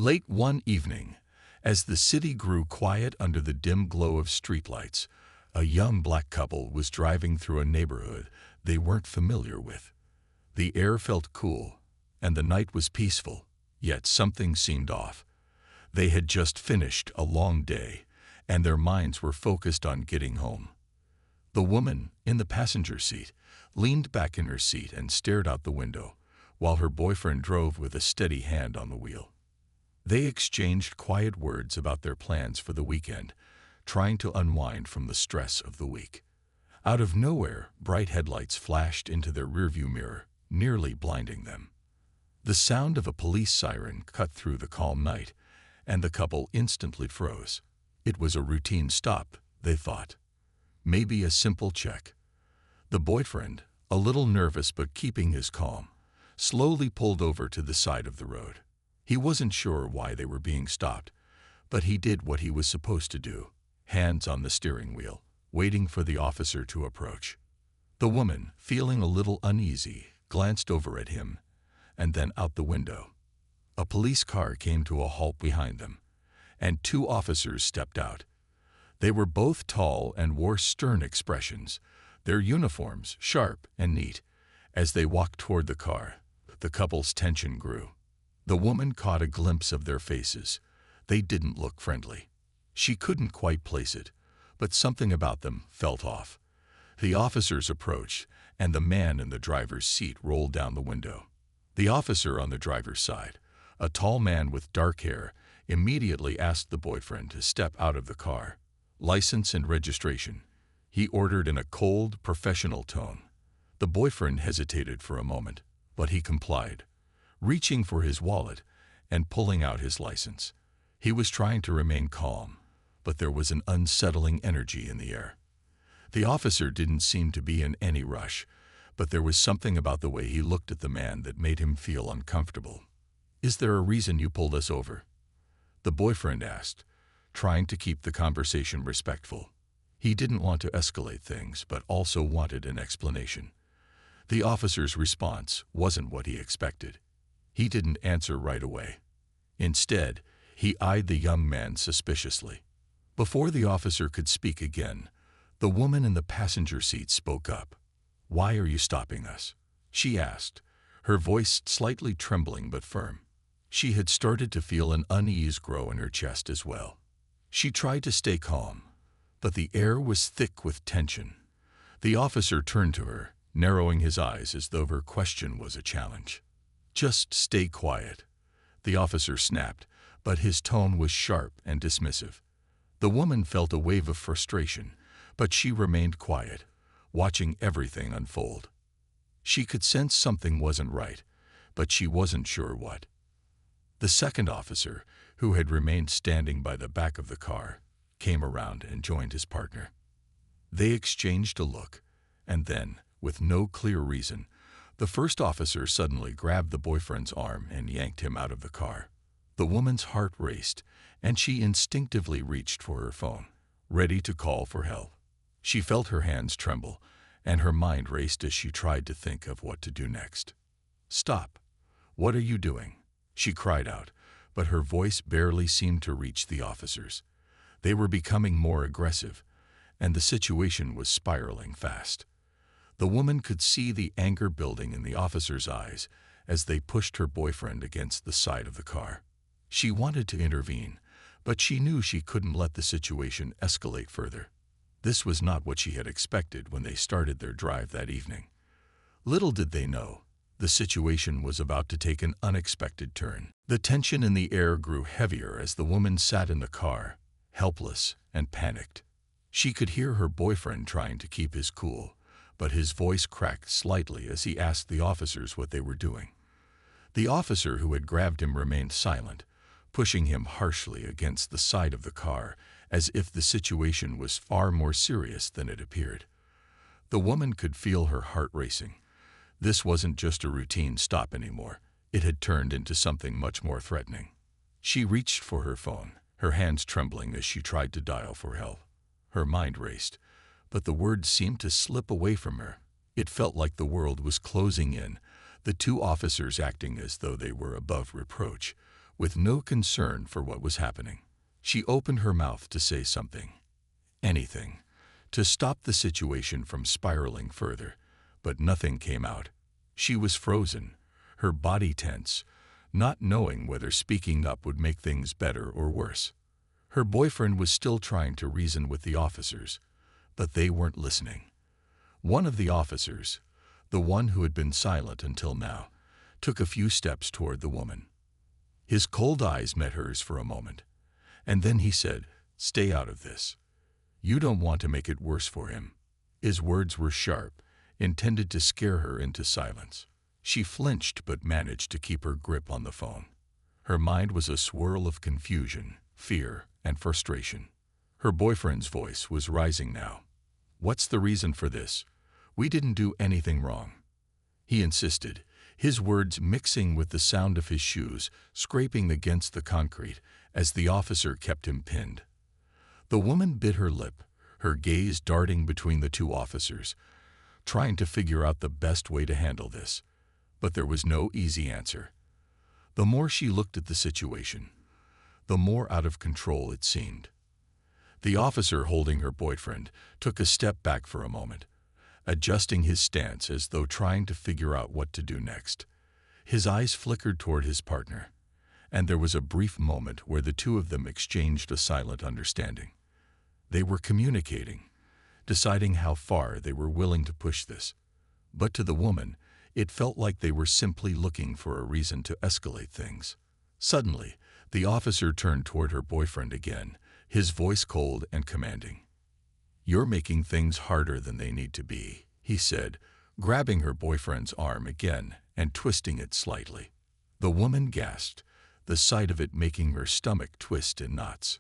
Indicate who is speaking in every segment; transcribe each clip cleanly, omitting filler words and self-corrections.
Speaker 1: Late one evening, as the city grew quiet under the dim glow of streetlights, a young black couple was driving through a neighborhood they weren't familiar with. The air felt cool, and the night was peaceful, yet something seemed off. They had just finished a long day, and their minds were focused on getting home. The woman, in the passenger seat, leaned back in her seat and stared out the window, while her boyfriend drove with a steady hand on the wheel. They exchanged quiet words about their plans for the weekend, trying to unwind from the stress of the week. Out of nowhere, bright headlights flashed into their rearview mirror, nearly blinding them. The sound of a police siren cut through the calm night, and the couple instantly froze. It was a routine stop, they thought. Maybe a simple check. The boyfriend, a little nervous but keeping his calm, slowly pulled over to the side of the road. He wasn't sure why they were being stopped, but he did what he was supposed to do, hands on the steering wheel, waiting for the officer to approach. The woman, feeling a little uneasy, glanced over at him, and then out the window. A police car came to a halt behind them, and two officers stepped out. They were both tall and wore stern expressions, their uniforms sharp and neat. As they walked toward the car, the couple's tension grew. The woman caught a glimpse of their faces. They didn't look friendly. She couldn't quite place it, but something about them felt off. The officers approached, and the man in the driver's seat rolled down the window. The officer on the driver's side, a tall man with dark hair, immediately asked the boyfriend to step out of the car. License and registration, he ordered in a cold, professional tone. The boyfriend hesitated for a moment, but he complied, reaching for his wallet and pulling out his license. He was trying to remain calm, but there was an unsettling energy in the air. The officer didn't seem to be in any rush, but there was something about the way he looked at the man that made him feel uncomfortable. "Is there a reason you pulled us over?" the boyfriend asked, trying to keep the conversation respectful. He didn't want to escalate things, but also wanted an explanation. The officer's response wasn't what he expected. He didn't answer right away. Instead, he eyed the young man suspiciously. Before the officer could speak again, the woman in the passenger seat spoke up. "Why are you stopping us?" she asked, her voice slightly trembling but firm. She had started to feel an unease grow in her chest as well. She tried to stay calm, but the air was thick with tension. The officer turned to her, narrowing his eyes as though her question was a challenge. "Just stay quiet," the officer snapped, but his tone was sharp and dismissive. The woman felt a wave of frustration, but she remained quiet, watching everything unfold. She could sense something wasn't right, but she wasn't sure what. The second officer, who had remained standing by the back of the car, came around and joined his partner. They exchanged a look, and then, with no clear reason, the first officer suddenly grabbed the boyfriend's arm and yanked him out of the car. The woman's heart raced, and she instinctively reached for her phone, ready to call for help. She felt her hands tremble, and her mind raced as she tried to think of what to do next. "Stop! What are you doing?" she cried out, but her voice barely seemed to reach the officers. They were becoming more aggressive, and the situation was spiraling fast. The woman could see the anger building in the officers' eyes as they pushed her boyfriend against the side of the car. She wanted to intervene, but she knew she couldn't let the situation escalate further. This was not what she had expected when they started their drive that evening. Little did they know, the situation was about to take an unexpected turn. The tension in the air grew heavier as the woman sat in the car, helpless and panicked. She could hear her boyfriend trying to keep his cool, but his voice cracked slightly as he asked the officers what they were doing. The officer who had grabbed him remained silent, pushing him harshly against the side of the car as if the situation was far more serious than it appeared. The woman could feel her heart racing. This wasn't just a routine stop anymore. It had turned into something much more threatening. She reached for her phone, her hands trembling as she tried to dial for help. Her mind raced, but the words seemed to slip away from her. It felt like the world was closing in, the two officers acting as though they were above reproach, with no concern for what was happening. She opened her mouth to say something, anything, to stop the situation from spiraling further, but nothing came out. She was frozen, her body tense, not knowing whether speaking up would make things better or worse. Her boyfriend was still trying to reason with the officers, but they weren't listening. One of the officers, the one who had been silent until now, took a few steps toward the woman. His cold eyes met hers for a moment, and then he said, "Stay out of this. You don't want to make it worse for him." His words were sharp, intended to scare her into silence. She flinched but managed to keep her grip on the phone. Her mind was a swirl of confusion, fear, and frustration. Her boyfriend's voice was rising now. "What's the reason for this? We didn't do anything wrong," he insisted, his words mixing with the sound of his shoes scraping against the concrete as the officer kept him pinned. The woman bit her lip, her gaze darting between the two officers, trying to figure out the best way to handle this. But there was no easy answer. The more she looked at the situation, the more out of control it seemed. The officer holding her boyfriend took a step back for a moment, adjusting his stance as though trying to figure out what to do next. His eyes flickered toward his partner, and there was a brief moment where the two of them exchanged a silent understanding. They were communicating, deciding how far they were willing to push this. But to the woman, it felt like they were simply looking for a reason to escalate things. Suddenly, the officer turned toward her boyfriend again, his voice cold and commanding. "You're making things harder than they need to be," he said, grabbing her boyfriend's arm again and twisting it slightly. The woman gasped, the sight of it making her stomach twist in knots.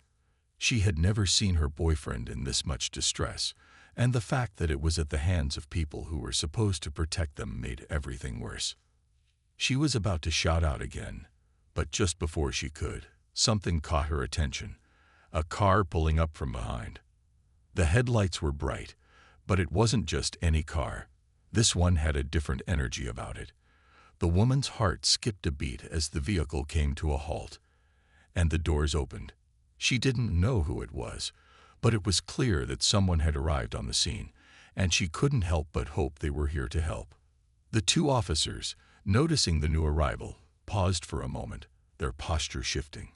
Speaker 1: She had never seen her boyfriend in this much distress, and the fact that it was at the hands of people who were supposed to protect them made everything worse. She was about to shout out again, but just before she could, something caught her attention, a car pulling up from behind. The headlights were bright, but it wasn't just any car. This one had a different energy about it. The woman's heart skipped a beat as the vehicle came to a halt, and the doors opened. She didn't know who it was, but it was clear that someone had arrived on the scene, and she couldn't help but hope they were here to help. The two officers, noticing the new arrival, paused for a moment, their posture shifting.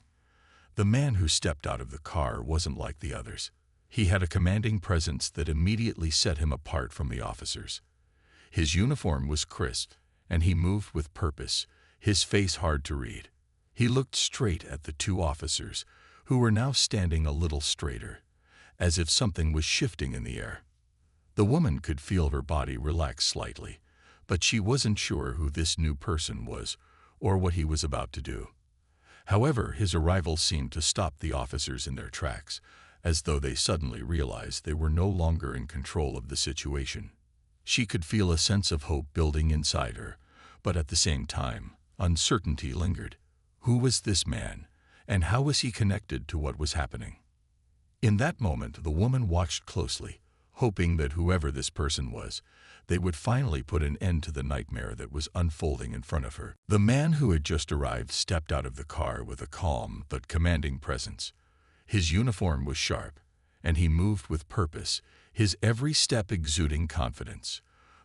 Speaker 1: The man who stepped out of the car wasn't like the others. He had a commanding presence that immediately set him apart from the officers. His uniform was crisp, and he moved with purpose, his face hard to read. He looked straight at the two officers, who were now standing a little straighter, as if something was shifting in the air. The woman could feel her body relax slightly, but she wasn't sure who this new person was or what he was about to do. However, his arrival seemed to stop the officers in their tracks, as though they suddenly realized they were no longer in control of the situation. She could feel a sense of hope building inside her, but at the same time, uncertainty lingered. Who was this man, and how was he connected to what was happening? In that moment, the woman watched closely, hoping that whoever this person was, they would finally put an end to the nightmare that was unfolding in front of her. The man who had just arrived stepped out of the car with a calm but commanding presence. His uniform was sharp, and he moved with purpose, his every step exuding confidence.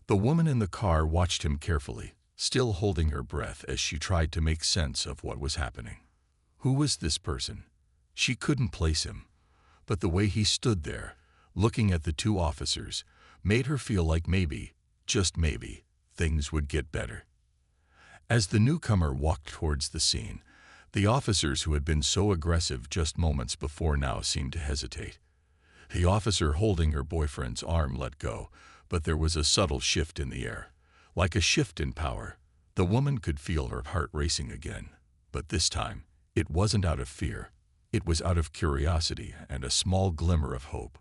Speaker 1: The woman in the car watched him carefully, still holding her breath as she tried to make sense of what was happening. Who was this person? She couldn't place him, but the way he stood there, looking at the two officers, made her feel like maybe, just maybe, things would get better. As the newcomer walked towards the scene, the officers who had been so aggressive just moments before now seemed to hesitate. The officer holding her boyfriend's arm let go, but there was a subtle shift in the air. Like a shift in power, the woman could feel her heart racing again. But this time, it wasn't out of fear. It was out of curiosity and a small glimmer of hope.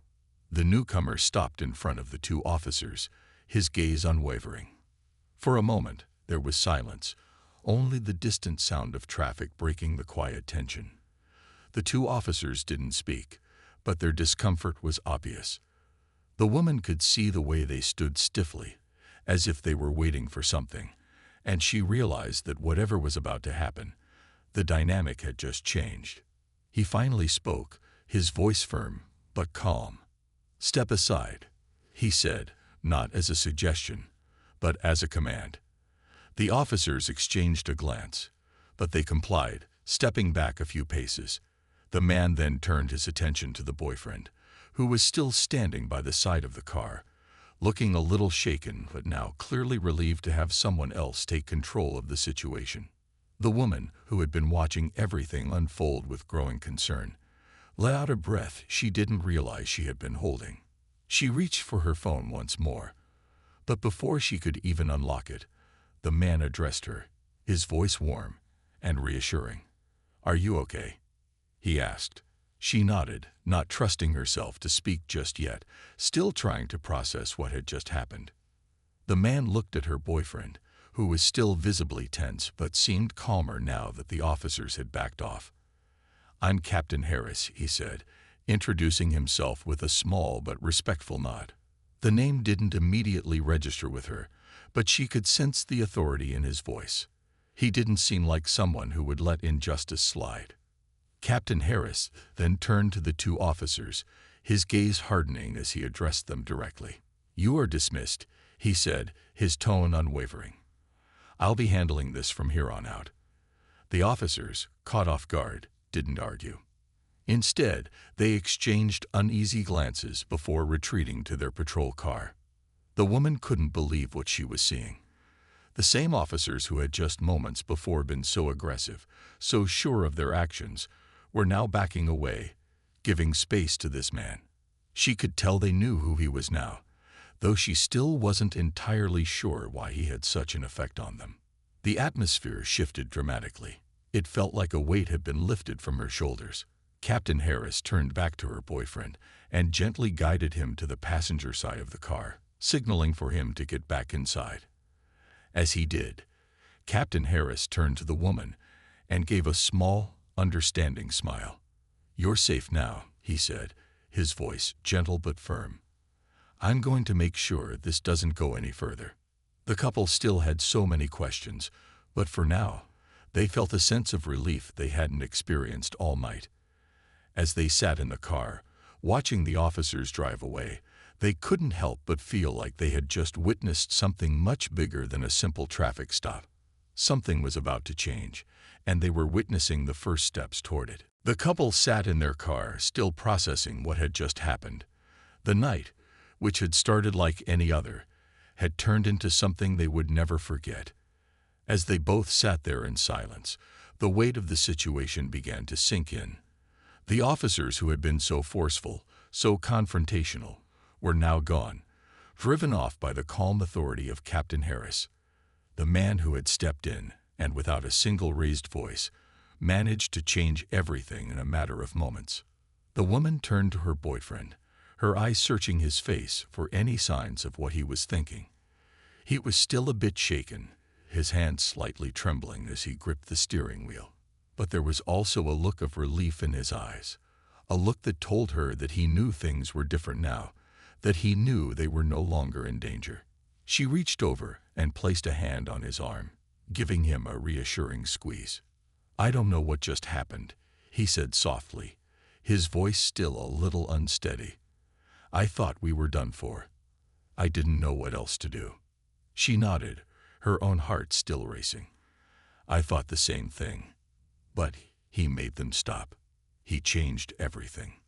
Speaker 1: The newcomer stopped in front of the two officers, his gaze unwavering. For a moment, there was silence, only the distant sound of traffic breaking the quiet tension. The two officers didn't speak, but their discomfort was obvious. The woman could see the way they stood stiffly, as if they were waiting for something, and she realized that whatever was about to happen, The dynamic had just changed. He finally spoke, his voice firm but calm. "Step aside," he said, not as a suggestion, but as a command. The officers exchanged a glance, but they complied, stepping back a few paces. The man then turned his attention to the boyfriend, who was still standing by the side of the car, looking a little shaken but now clearly relieved to have someone else take control of the situation. The woman, who had been watching everything unfold with growing concern, let out a breath she didn't realize she had been holding. She reached for her phone once more, but before she could even unlock it, the man addressed her, his voice warm and reassuring. "Are you okay?" he asked. She nodded, not trusting herself to speak just yet, still trying to process what had just happened. The man looked at her boyfriend, who was still visibly tense but seemed calmer now that the officers had backed off. "I'm Captain Harris," he said, introducing himself with a small but respectful nod. The name didn't immediately register with her, but she could sense the authority in his voice. He didn't seem like someone who would let injustice slide. Captain Harris then turned to the two officers, his gaze hardening as he addressed them directly. "You are dismissed," he said, his tone unwavering. "I'll be handling this from here on out." The officers, caught off guard, didn't argue. Instead, they exchanged uneasy glances before retreating to their patrol car. The woman couldn't believe what she was seeing. The same officers who had just moments before been so aggressive, so sure of their actions, were now backing away, giving space to this man. She could tell they knew who he was now, though she still wasn't entirely sure why he had such an effect on them. The atmosphere shifted dramatically. It felt like a weight had been lifted from her shoulders. Captain Harris turned back to her boyfriend and gently guided him to the passenger side of the car, signaling for him to get back inside. As he did, Captain Harris turned to the woman and gave a small, understanding smile. "You're safe now," he said, his voice gentle but firm. "I'm going to make sure this doesn't go any further." The couple still had so many questions, but for now, they felt a sense of relief they hadn't experienced all night. As they sat in the car, watching the officers drive away, they couldn't help but feel like they had just witnessed something much bigger than a simple traffic stop. Something was about to change, and they were witnessing the first steps toward it. The couple sat in their car, still processing what had just happened. The night, which had started like any other, had turned into something they would never forget. As they both sat there in silence, the weight of the situation began to sink in. The officers who had been so forceful, so confrontational, were now gone, driven off by the calm authority of Captain Harris. The man who had stepped in, and without a single raised voice, managed to change everything in a matter of moments. The woman turned to her boyfriend, her eyes searching his face for any signs of what he was thinking. He was still a bit shaken, his hand slightly trembling as he gripped the steering wheel. But there was also a look of relief in his eyes, a look that told her that he knew things were different now, that he knew they were no longer in danger. She reached over and placed a hand on his arm, giving him a reassuring squeeze. "I don't know what just happened," he said softly, his voice still a little unsteady. "I thought we were done for. I didn't know what else to do." She nodded, her own heart still racing. "I thought the same thing. But he made them stop. He changed everything."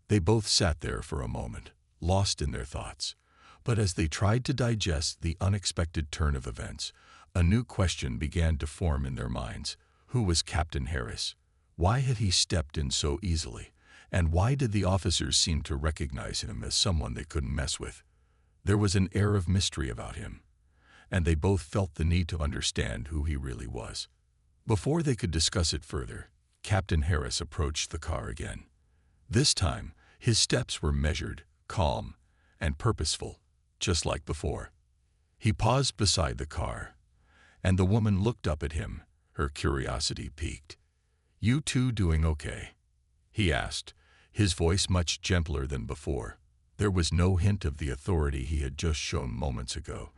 Speaker 1: They both sat there for a moment, lost in their thoughts. But as they tried to digest the unexpected turn of events, a new question began to form in their minds. Who was Captain Harris? Why had he stepped in so easily? And why did the officers seem to recognize him as someone they couldn't mess with? There was an air of mystery about him, and they both felt the need to understand who he really was. Before they could discuss it further, Captain Harris approached the car again. This time, his steps were measured, calm, and purposeful, just like before. He paused beside the car, and the woman looked up at him, her curiosity piqued. "You two doing okay?" he asked, his voice much gentler than before. There was no hint of the authority he had just shown moments ago,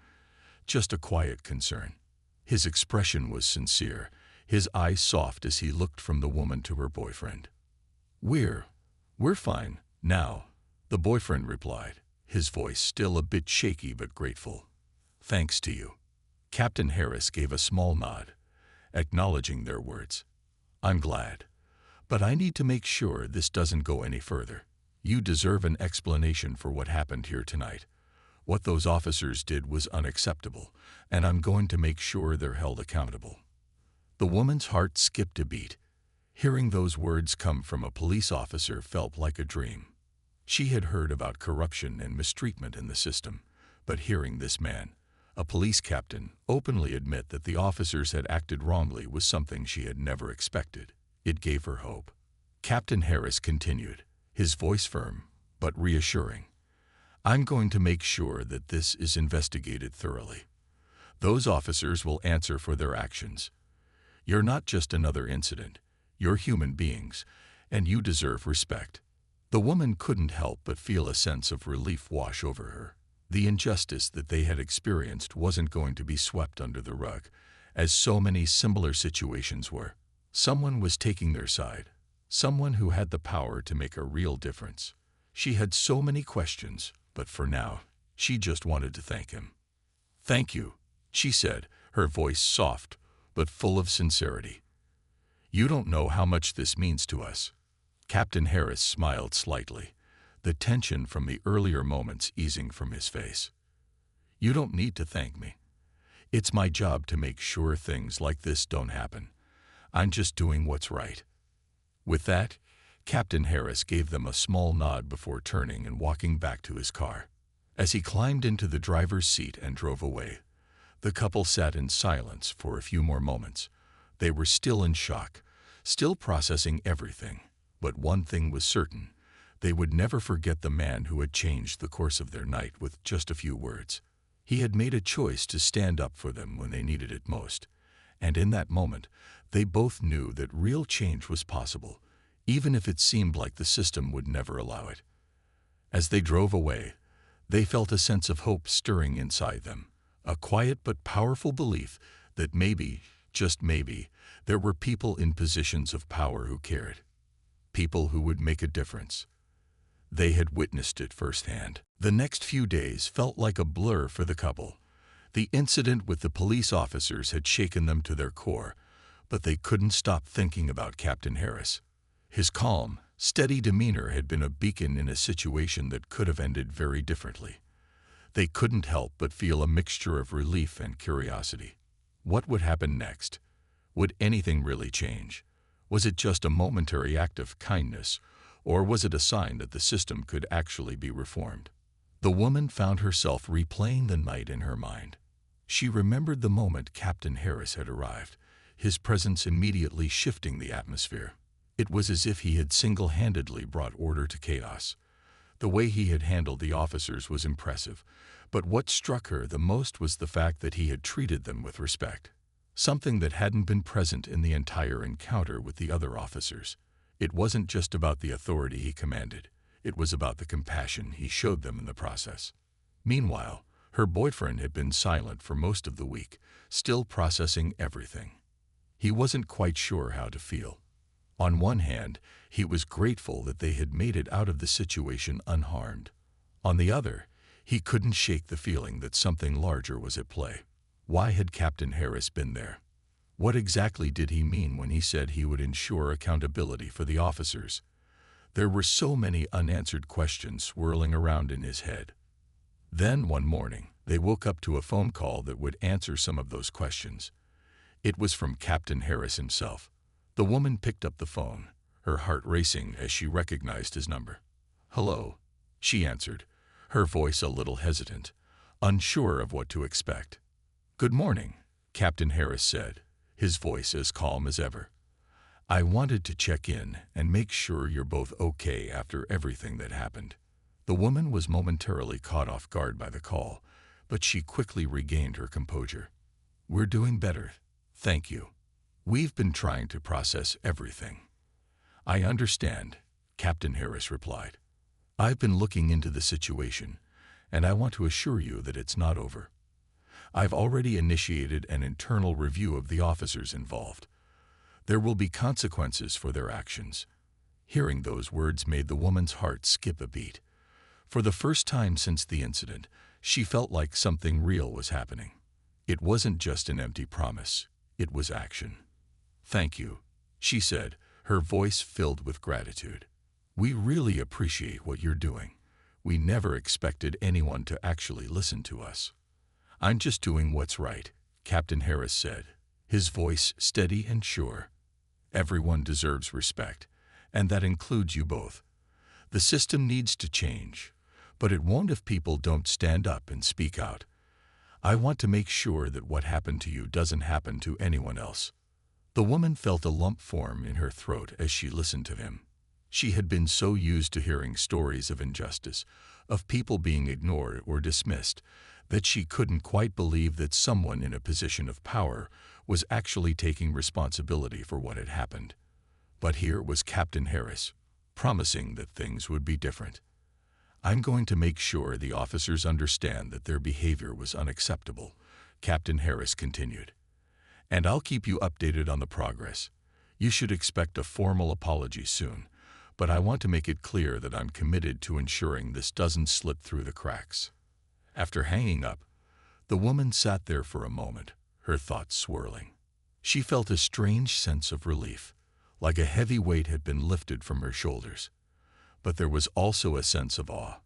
Speaker 1: just a quiet concern. His expression was sincere, his eyes soft as he looked from the woman to her boyfriend. We're fine, now, the boyfriend replied, his voice still a bit shaky but grateful. Thanks to you. Captain Harris gave a small nod, acknowledging their words. I'm glad. But I need to make sure this doesn't go any further. You deserve an explanation for what happened here tonight. What those officers did was unacceptable, and I'm going to make sure they're held accountable. The woman's heart skipped a beat. Hearing those words come from a police officer felt like a dream. She had heard about corruption and mistreatment in the system, but hearing this man, a police captain, openly admit that the officers had acted wrongly was something she had never expected. It gave her hope. Captain Harris continued, his voice firm, but reassuring. I'm going to make sure that this is investigated thoroughly. Those officers will answer for their actions. You're not just another incident. You're human beings, and you deserve respect. The woman couldn't help but feel a sense of relief wash over her. The injustice that they had experienced wasn't going to be swept under the rug, as so many similar situations were. Someone was taking their side, someone who had the power to make a real difference. She had so many questions, but for now, she just wanted to thank him. Thank you, she said, her voice soft, but full of sincerity. You don't know how much this means to us. Captain Harris smiled slightly, the tension from the earlier moments easing from his face. You don't need to thank me. It's my job to make sure things like this don't happen. I'm just doing what's right. With that, Captain Harris gave them a small nod before turning and walking back to his car. As he climbed into the driver's seat and drove away, the couple sat in silence for a few more moments. They were still in shock, still processing everything, but one thing was certain. They would never forget the man who had changed the course of their night with just a few words. He had made a choice to stand up for them when they needed it most, and in that moment, they both knew that real change was possible, even if it seemed like the system would never allow it. As they drove away, they felt a sense of hope stirring inside them, a quiet but powerful belief that maybe, just maybe, there were people in positions of power who cared, people who would make a difference. They had witnessed it firsthand. The next few days felt like a blur for the couple. The incident with the police officers had shaken them to their core, but they couldn't stop thinking about Captain Harris. His calm, steady demeanor had been a beacon in a situation that could have ended very differently. They couldn't help but feel a mixture of relief and curiosity. What would happen next? Would anything really change? Was it just a momentary act of kindness, or was it a sign that the system could actually be reformed? The woman found herself replaying the night in her mind. She remembered the moment Captain Harris had arrived, his presence immediately shifting the atmosphere. It was as if he had single-handedly brought order to chaos. The way he had handled the officers was impressive, but what struck her the most was the fact that he had treated them with respect, something that hadn't been present in the entire encounter with the other officers. It wasn't just about the authority he commanded, it was about the compassion he showed them in the process. Meanwhile, her boyfriend had been silent for most of the week, still processing everything. He wasn't quite sure how to feel. On one hand, he was grateful that they had made it out of the situation unharmed. On the other, he couldn't shake the feeling that something larger was at play. Why had Captain Harris been there? What exactly did he mean when he said he would ensure accountability for the officers? There were so many unanswered questions swirling around in his head. Then, one morning, they woke up to a phone call that would answer some of those questions. It was from Captain Harris himself. The woman picked up the phone, her heart racing as she recognized his number. "Hello," she answered, her voice a little hesitant, unsure of what to expect. "Good morning," Captain Harris said, his voice as calm as ever. "I wanted to check in and make sure you're both okay after everything that happened." The woman was momentarily caught off guard by the call, but she quickly regained her composure. "We're doing better, thank you. We've been trying to process everything." "I understand," Captain Harris replied. "I've been looking into the situation, and I want to assure you that it's not over. I've already initiated an internal review of the officers involved. There will be consequences for their actions. Hearing those words made the woman's heart skip a beat. For the first time since the incident, she felt like something real was happening. It wasn't just an empty promise, it was action. "Thank you," she said, her voice filled with gratitude. "We really appreciate what you're doing. We never expected anyone to actually listen to us." "I'm just doing what's right," Captain Harris said, his voice steady and sure. "Everyone deserves respect, and that includes you both. The system needs to change, but it won't if people don't stand up and speak out. I want to make sure that what happened to you doesn't happen to anyone else." The woman felt a lump form in her throat as she listened to him. She had been so used to hearing stories of injustice, of people being ignored or dismissed, that she couldn't quite believe that someone in a position of power was actually taking responsibility for what had happened. But here was Captain Harris, promising that things would be different. "I'm going to make sure the officers understand that their behavior was unacceptable," Captain Harris continued. "And I'll keep you updated on the progress. You should expect a formal apology soon, but I want to make it clear that I'm committed to ensuring this doesn't slip through the cracks." After hanging up, the woman sat there for a moment, her thoughts swirling. She felt a strange sense of relief, like a heavy weight had been lifted from her shoulders. But there was also a sense of awe.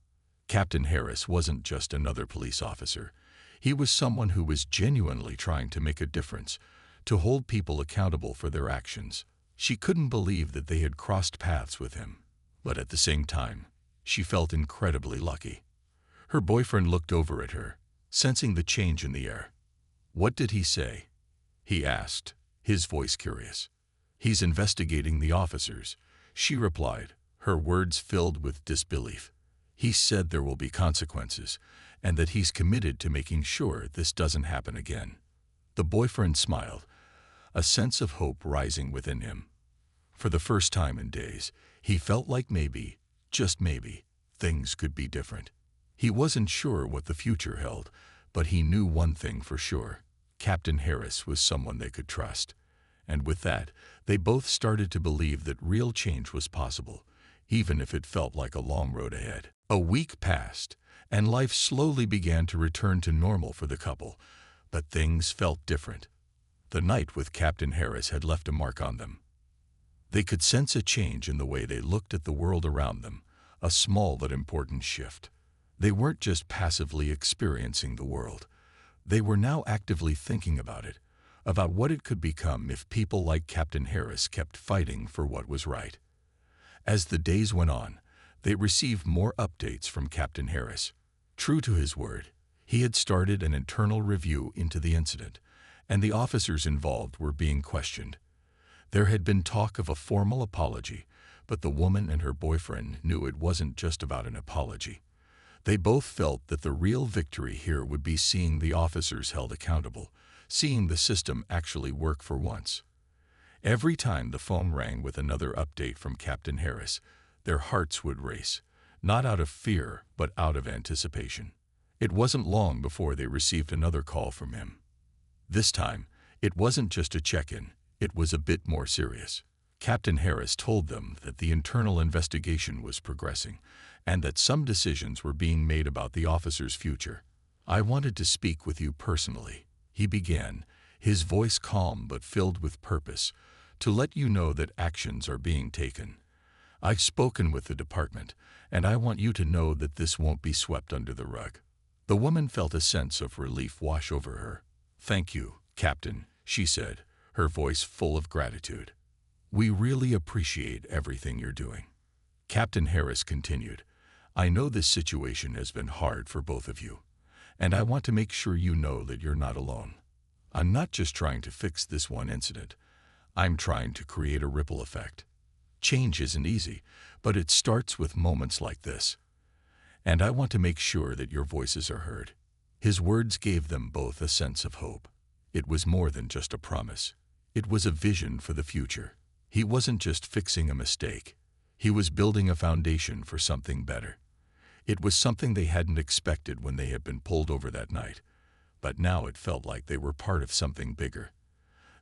Speaker 1: Captain Harris wasn't just another police officer. He was someone who was genuinely trying to make a difference, to hold people accountable for their actions. She couldn't believe that they had crossed paths with him, but at the same time, she felt incredibly lucky. Her boyfriend looked over at her, sensing the change in the air. "What did he say?" he asked, his voice curious. "He's investigating the officers," she replied, her words filled with disbelief. "He said there will be consequences, and that he's committed to making sure this doesn't happen again." The boyfriend smiled, a sense of hope rising within him. For the first time in days, he felt like maybe, just maybe, things could be different. He wasn't sure what the future held, but he knew one thing for sure. Captain Harris was someone they could trust. And with that, they both started to believe that real change was possible, even if it felt like a long road ahead. A week passed, and life slowly began to return to normal for the couple, but things felt different. The night with Captain Harris had left a mark on them. They could sense a change in the way they looked at the world around them, a small but important shift. They weren't just passively experiencing the world. They were now actively thinking about it, about what it could become if people like Captain Harris kept fighting for what was right. As the days went on, they received more updates from Captain Harris. True to his word, he had started an internal review into the incident, and the officers involved were being questioned. There had been talk of a formal apology, but the woman and her boyfriend knew it wasn't just about an apology. They both felt that the real victory here would be seeing the officers held accountable, seeing the system actually work for once. Every time the phone rang with another update from Captain Harris, their hearts would race, not out of fear, but out of anticipation. It wasn't long before they received another call from him. This time, it wasn't just a check-in, it was a bit more serious. Captain Harris told them that the internal investigation was progressing, and that some decisions were being made about the officer's future. "I wanted to speak with you personally," he began, his voice calm but filled with purpose, "to let you know that actions are being taken. I've spoken with the department, and I want you to know that this won't be swept under the rug." The woman felt a sense of relief wash over her. "Thank you, Captain," she said, her voice full of gratitude. "We really appreciate everything you're doing." Captain Harris continued, "I know this situation has been hard for both of you, and I want to make sure you know that you're not alone. I'm not just trying to fix this one incident. I'm trying to create a ripple effect. Change isn't easy, but it starts with moments like this. And I want to make sure that your voices are heard." His words gave them both a sense of hope. It was more than just a promise. It was a vision for the future. He wasn't just fixing a mistake. He was building a foundation for something better. It was something they hadn't expected when they had been pulled over that night, but now it felt like they were part of something bigger.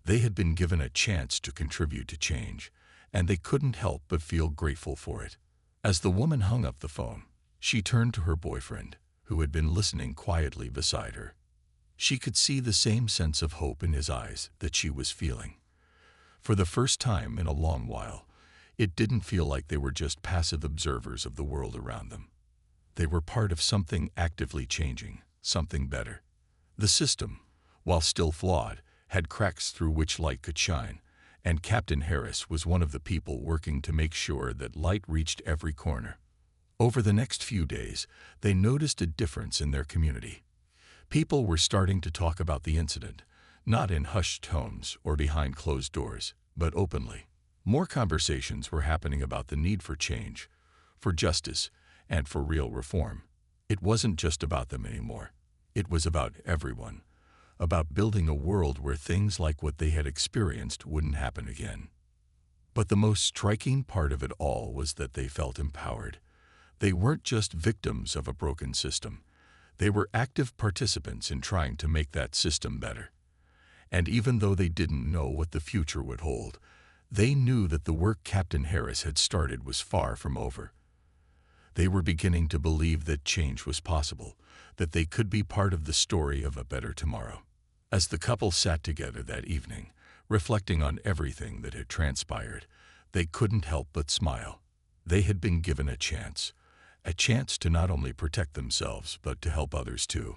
Speaker 1: They had been given a chance to contribute to change, and they couldn't help but feel grateful for it. As the woman hung up the phone, she turned to her boyfriend, who had been listening quietly beside her. She could see the same sense of hope in his eyes that she was feeling. For the first time in a long while, it didn't feel like they were just passive observers of the world around them. They were part of something actively changing, something better. The system, while still flawed, had cracks through which light could shine, and Captain Harris was one of the people working to make sure that light reached every corner. Over the next few days, they noticed a difference in their community. People were starting to talk about the incident, not in hushed tones or behind closed doors, but openly. More conversations were happening about the need for change, for justice, and for real reform. It wasn't just about them anymore. It was about everyone, about building a world where things like what they had experienced wouldn't happen again. But the most striking part of it all was that they felt empowered. They weren't just victims of a broken system. They were active participants in trying to make that system better. And even though they didn't know what the future would hold, they knew that the work Captain Harris had started was far from over. They were beginning to believe that change was possible, that they could be part of the story of a better tomorrow. As the couple sat together that evening, reflecting on everything that had transpired, they couldn't help but smile. They had been given a chance to not only protect themselves, but to help others too.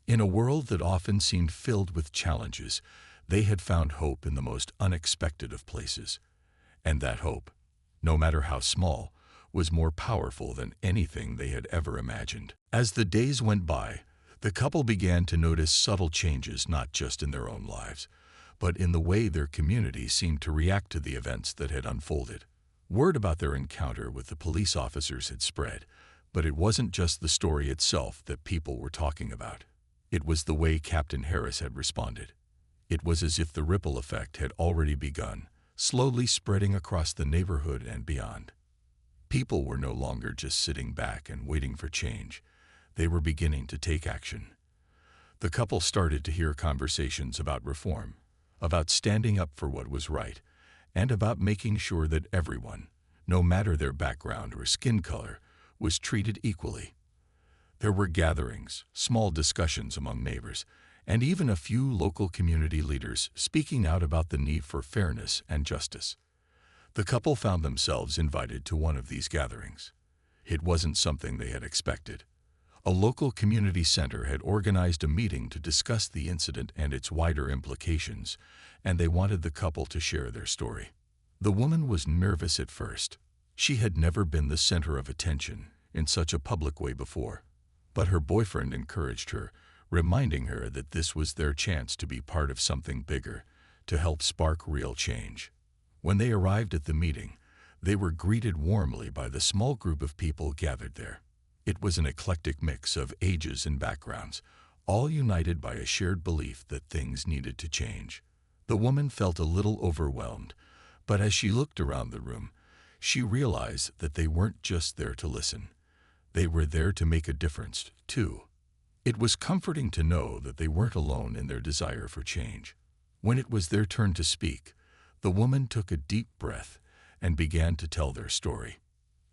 Speaker 1: In a world that often seemed filled with challenges, they had found hope in the most unexpected of places. And that hope, no matter how small, was more powerful than anything they had ever imagined. As the days went by, the couple began to notice subtle changes not just in their own lives, but in the way their community seemed to react to the events that had unfolded. Word about their encounter with the police officers had spread, but it wasn't just the story itself that people were talking about. It was the way Captain Harris had responded. It was as if the ripple effect had already begun, slowly spreading across the neighborhood and beyond. People were no longer just sitting back and waiting for change. They were beginning to take action. The couple started to hear conversations about reform, about standing up for what was right, and about making sure that everyone, no matter their background or skin color, was treated equally. There were gatherings, small discussions among neighbors, and even a few local community leaders speaking out about the need for fairness and justice. The couple found themselves invited to one of these gatherings. It wasn't something they had expected. A local community center had organized a meeting to discuss the incident and its wider implications, and they wanted the couple to share their story. The woman was nervous at first. She had never been the center of attention in such a public way before. But her boyfriend encouraged her, reminding her that this was their chance to be part of something bigger, to help spark real change. When they arrived at the meeting, they were greeted warmly by the small group of people gathered there. It was an eclectic mix of ages and backgrounds, all united by a shared belief that things needed to change. The woman felt a little overwhelmed, but as she looked around the room, she realized that they weren't just there to listen. They were there to make a difference, too. It was comforting to know that they weren't alone in their desire for change. When it was their turn to speak, the woman took a deep breath and began to tell their story.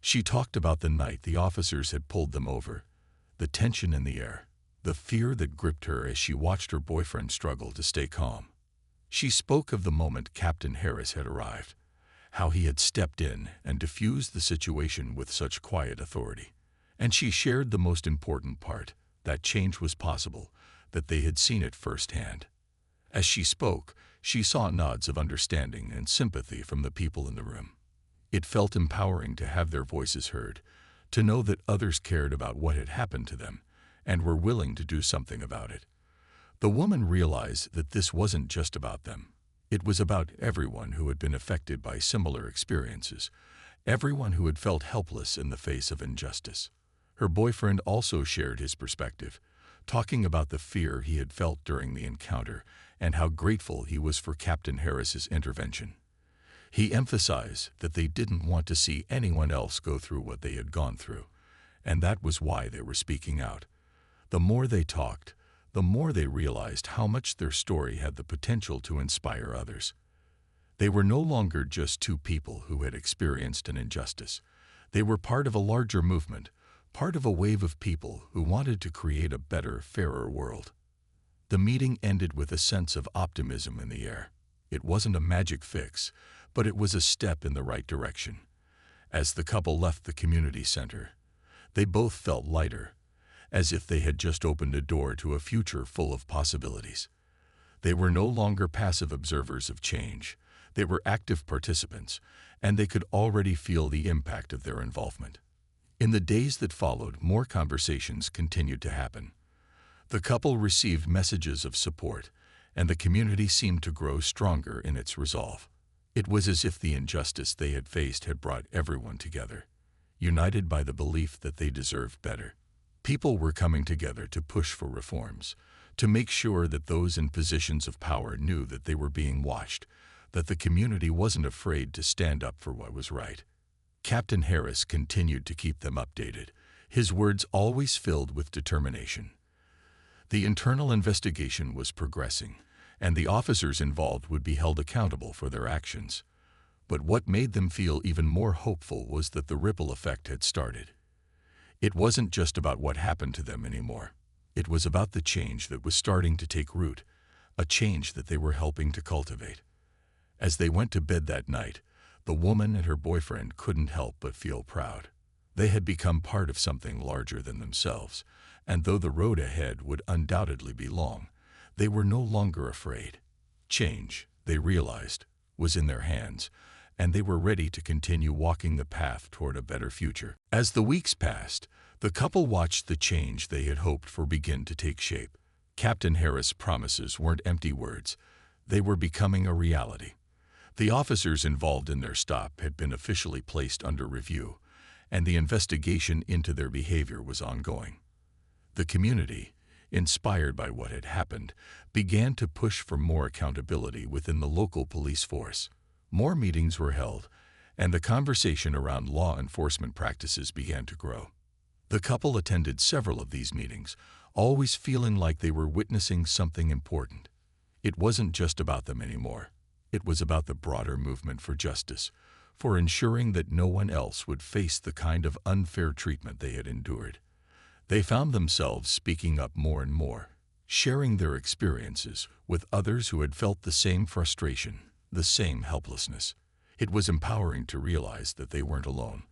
Speaker 1: She talked about the night the officers had pulled them over, the tension in the air, the fear that gripped her as she watched her boyfriend struggle to stay calm. She spoke of the moment Captain Harris had arrived, how he had stepped in and diffused the situation with such quiet authority. And she shared the most important part, that change was possible, that they had seen it firsthand. As she spoke, she saw nods of understanding and sympathy from the people in the room. It felt empowering to have their voices heard, to know that others cared about what had happened to them and were willing to do something about it. The woman realized that this wasn't just about them. It was about everyone who had been affected by similar experiences, everyone who had felt helpless in the face of injustice. Her boyfriend also shared his perspective, talking about the fear he had felt during the encounter and how grateful he was for Captain Harris's intervention. He emphasized that they didn't want to see anyone else go through what they had gone through, and that was why they were speaking out. The more they talked, the more they realized how much their story had the potential to inspire others. They were no longer just two people who had experienced an injustice. They were part of a larger movement, part of a wave of people who wanted to create a better, fairer world. The meeting ended with a sense of optimism in the air. It wasn't a magic fix, but it was a step in the right direction. As the couple left the community center, they both felt lighter, as if they had just opened a door to a future full of possibilities. They were no longer passive observers of change. They were active participants, and they could already feel the impact of their involvement. In the days that followed, more conversations continued to happen. The couple received messages of support, and the community seemed to grow stronger in its resolve. It was as if the injustice they had faced had brought everyone together, united by the belief that they deserved better. People were coming together to push for reforms, to make sure that those in positions of power knew that they were being watched, that the community wasn't afraid to stand up for what was right. Captain Harris continued to keep them updated, his words always filled with determination. The internal investigation was progressing, and the officers involved would be held accountable for their actions. But what made them feel even more hopeful was that the ripple effect had started. It wasn't just about what happened to them anymore. It was about the change that was starting to take root, a change that they were helping to cultivate. As they went to bed that night, the woman and her boyfriend couldn't help but feel proud. They had become part of something larger than themselves, and though the road ahead would undoubtedly be long, they were no longer afraid. Change, they realized, was in their hands, and they were ready to continue walking the path toward a better future. As the weeks passed, the couple watched the change they had hoped for begin to take shape. Captain Harris' promises weren't empty words. They were becoming a reality. The officers involved in their stop had been officially placed under review, and the investigation into their behavior was ongoing. The community, inspired by what had happened, began to push for more accountability within the local police force. More meetings were held, and the conversation around law enforcement practices began to grow. The couple attended several of these meetings, always feeling like they were witnessing something important. It wasn't just about them anymore. It was about the broader movement for justice, for ensuring that no one else would face the kind of unfair treatment they had endured. They found themselves speaking up more and more, sharing their experiences with others who had felt the same frustration, the same helplessness. It was empowering to realize that they weren't alone,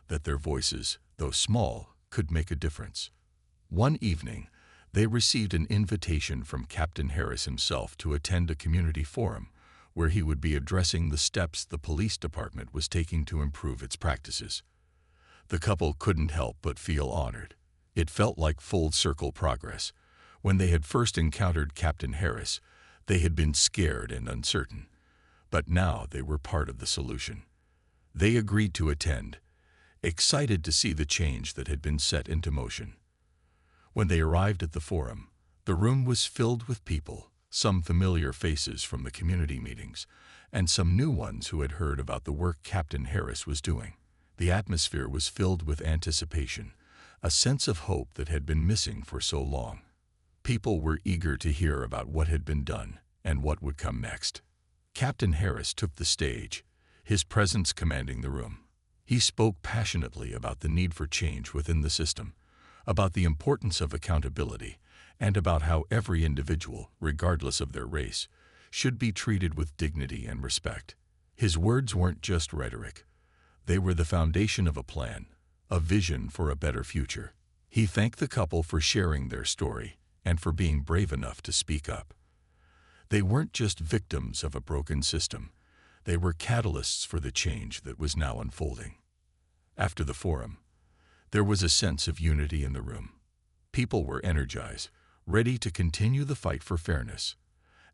Speaker 1: that their voices, though small, could make a difference. One evening, they received an invitation from Captain Harris himself to attend a community forum where he would be addressing the steps the police department was taking to improve its practices. The couple couldn't help but feel honored. It felt like full-circle progress. When they had first encountered Captain Harris, they had been scared and uncertain. But now they were part of the solution. They agreed to attend, excited to see the change that had been set into motion. When they arrived at the forum, the room was filled with people, some familiar faces from the community meetings, and some new ones who had heard about the work Captain Harris was doing. The atmosphere was filled with anticipation, a sense of hope that had been missing for so long. People were eager to hear about what had been done and what would come next. Captain Harris took the stage, his presence commanding the room. He spoke passionately about the need for change within the system, about the importance of accountability, and about how every individual, regardless of their race, should be treated with dignity and respect. His words weren't just rhetoric. They were the foundation of a plan, a vision for a better future. He thanked the couple for sharing their story and for being brave enough to speak up. They weren't just victims of a broken system. They were catalysts for the change that was now unfolding. After the forum, there was a sense of unity in the room. People were energized, ready to continue the fight for fairness.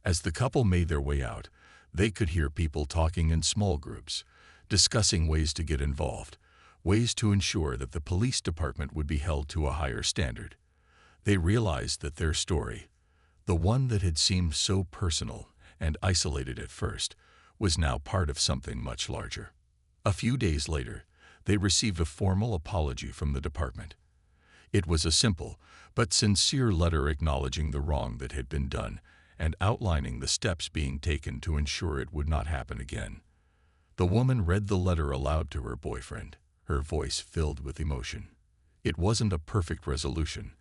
Speaker 1: As the couple made their way out, they could hear people talking in small groups, discussing ways to get involved, ways to ensure that the police department would be held to a higher standard. They realized that their story, the one that had seemed so personal and isolated at first, was now part of something much larger. A few days later, they received a formal apology from the department. It was a simple but sincere letter acknowledging the wrong that had been done and outlining the steps being taken to ensure it would not happen again. The woman read the letter aloud to her boyfriend, her voice filled with emotion. It wasn't a perfect resolution,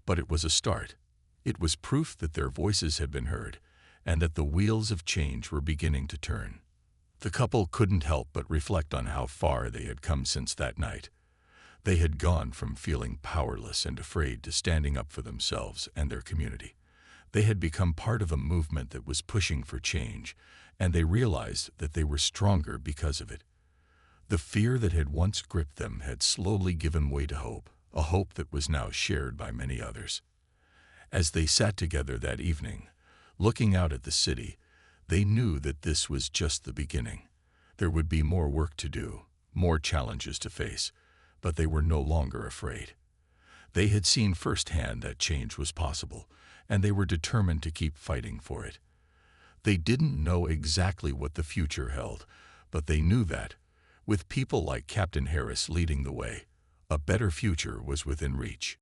Speaker 1: but it was a start. It was proof that their voices had been heard and that the wheels of change were beginning to turn. The couple couldn't help but reflect on how far they had come since that night. They had gone from feeling powerless and afraid to standing up for themselves and their community. They had become part of a movement that was pushing for change, and they realized that they were stronger because of it. The fear that had once gripped them had slowly given way to hope, a hope that was now shared by many others. As they sat together that evening, looking out at the city, they knew that this was just the beginning. There would be more work to do, more challenges to face, but they were no longer afraid. They had seen firsthand that change was possible, and they were determined to keep fighting for it. They didn't know exactly what the future held, but they knew that, with people like Captain Harris leading the way, a better future was within reach.